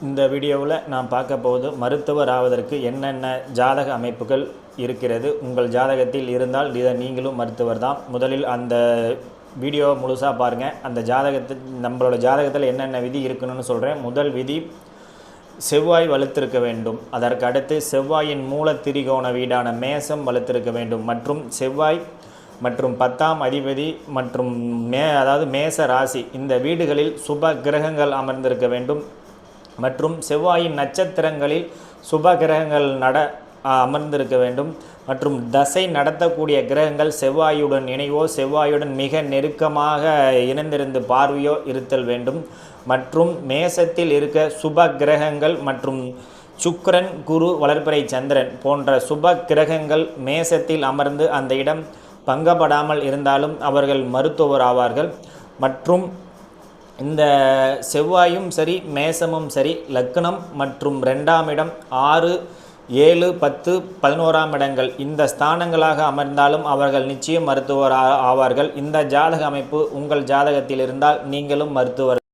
இந்த வீடியோவில் நான் பார்க்க போவது மருத்துவர் ஆவதற்கு என்னென்ன ஜாதக அமைப்புகள் இருக்கிறது. உங்கள் ஜாதகத்தில் இருந்தால் இதை நீங்களும் மருத்துவர் தான். முதலில் அந்த வீடியோ முழுசாக பாருங்கள். அந்த நம்மளோட ஜாதகத்தில் என்னென்ன விதி இருக்குன்னு சொல்கிறேன். முதல் விதி, செவ்வாய் வலுத்திருக்க வேண்டும். அதற்கு அடுத்து செவ்வாயின் மூல திரிகோண வீடான மேசம் வலுத்திருக்க வேண்டும். மற்றும் செவ்வாய் மற்றும் 10ஆம் அதிபதி மற்றும் அதாவது மேச ராசி இந்த வீடுகளில் சுப கிரகங்கள் அமர்ந்திருக்க வேண்டும். மற்றும் செவ்வாயின் நட்சத்திரங்களில் சுப கிரகங்கள் அமர்ந்திருக்க வேண்டும். மற்றும் தசை நடத்தக்கூடிய கிரகங்கள் செவ்வாயுடன் இணைவோ செவ்வாயுடன் மிக நெருக்கமாக இணைந்திருந்து பார்வையோ இருத்தல் வேண்டும். மற்றும் மேசத்தில் இருக்க சுப கிரகங்கள் மற்றும் சுக்கிரன், குரு, வளர்பிறை சந்திரன் போன்ற சுப கிரகங்கள் மேசத்தில் அமர்ந்து அந்த இடம் பங்கப்படாமல் இருந்தாலும் அவர்கள் மருத்துவர் ஆவார்கள். மற்றும் இந்த செவ்வாயும் சரி மேசமும் சரி லக்னம் மற்றும் 2ஆம் இடம் 6, 7, 10, 11ஆம் இடங்கள் இந்த ஸ்தானங்களாக அமர்ந்தாலும் அவர்கள் நிச்சயம் மருத்துவர் ஆவார்கள். இந்த ஜாதக அமைப்பு உங்கள் ஜாதகத்தில் இருந்தால் நீங்களும் மருத்துவர்.